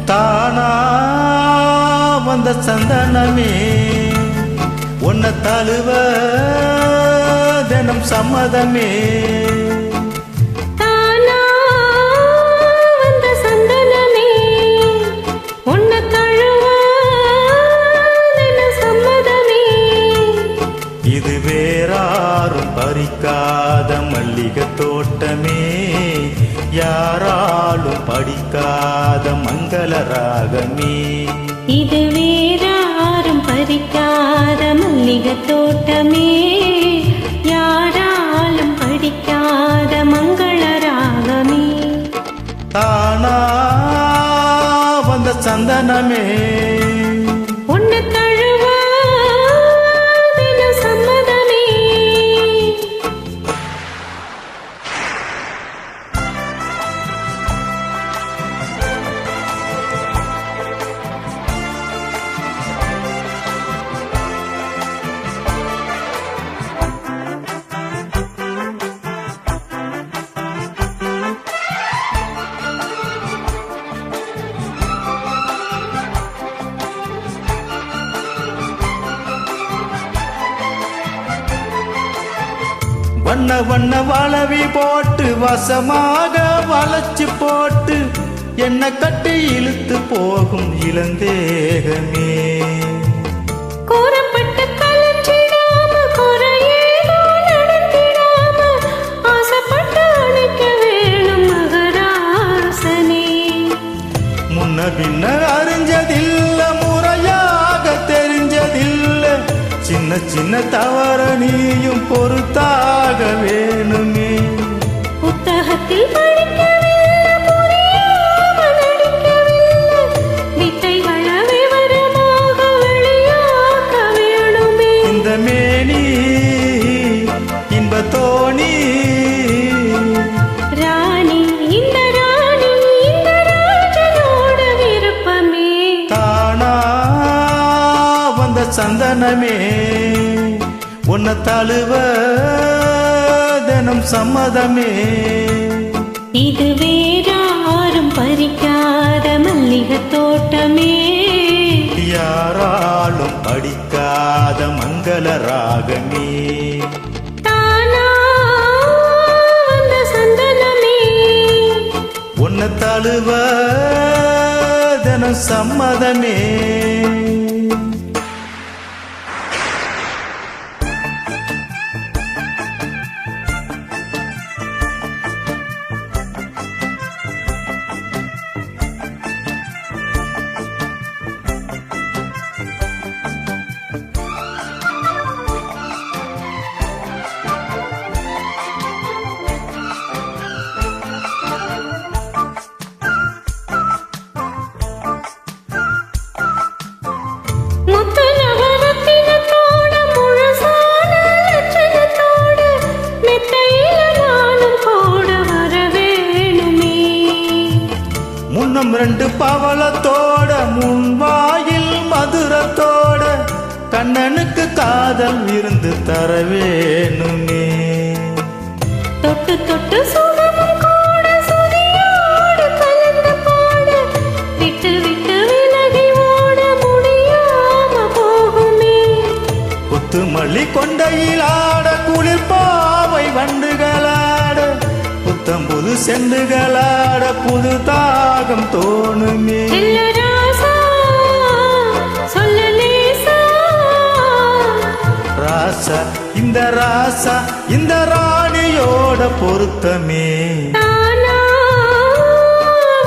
தானா வந்த சந்தனமே உன்னை தழுவ தினம் சம்மதமே. தானா வந்த சந்தனமே உன்னை தழுவ தினம் சம்மதமே. இது வேறாரும் பறிக்காத மல்லிகை தோட்டமே, யாராலும் படிக்காத மங்கள ராகமே. இது வேறாரும் பறிக்காத மல்லிகை தோட்டமே, யாராலும் படிக்காத மங்கள ராகமே. தானா வந்த சந்தனமே உன்னை தழுவ தினம் சம்மதமே. வண்ண வண்ண வளவி போட்டு வசமாக வளைச்சு போட்டு என்ன கட்டி இழுத்து போகும் இளந்தேகமே. கூறப்பட்ட கலஞ்சிடாம குறையேதோ நடந்திடாம ஆசைப்பட்டு அணைக்க வேணும் மகராசனே. முன்ன பின்ன அறிஞ்சதில்ல, முறையாக தெரிஞ்சதில்ல, சின்ன சின்ன தவற நீயும் பொறுத்தாக வேணுமே. புத்தகத்தில் படிக்கவில்லை, புரியாம நடிக்கவில்லை, வித்தைகள விவரமாக வெளியாக்க வேணுமே. இந்த மேனி இன்ப தோணி ராணி இந்த ராணி இந்த ராஜனோட விருப்பமே. தானா வந்த சந்தனமே உன்னை தழுவ தினம் சம்மதமே. இது வேறாரும் பறிக்காத மல்லிகை தோட்டமே, யாராலும் படிக்காத மங்கள ராகமே. தானா வந்த சந்தனமே உன்னை தழுவ தினம் சம்மதமே. முத்து நவரத்தினத்தோட முழுசான லட்சணத்தோட மெத்தையில நானும் கூட வர வேணுமே. முன்னம் ரெண்டு பவளத்தோட முன்வாயில் மதுரத்தோட கண்ணனுக்கு காதல் விருந்து தர வேணுமே. தொட்டு தொட்டு சுகமும் கூட சுதியோடு கலந்து பாட, விட்டு விட்டு விலகி ஓட முடியாம போகுமே. குத்து மல்லி கொண்டையில் ஆட, குளிர் பாவை வண்டுகளாட, புத்தம் புது செண்டுகளாட, புது தாகம் தோணுமே. செல்ல ராசா சொல்ல லேசா, ராசா இந்த ராசா இந்த ராணியோட பொருத்தமே. தானா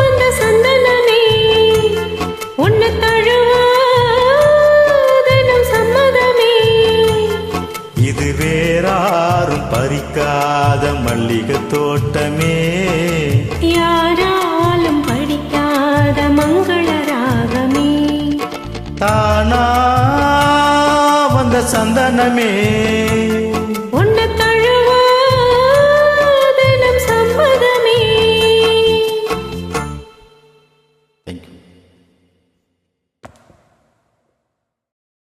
வந்த சந்தனமே உன்னை தழுவ தினம் சம்மதமே. இது வேறாரும் பறிக்காத மல்லிகை தோட்டமே, யாராலும் படிக்காத மங்கள ராகமே. தானா வந்த சந்தனமே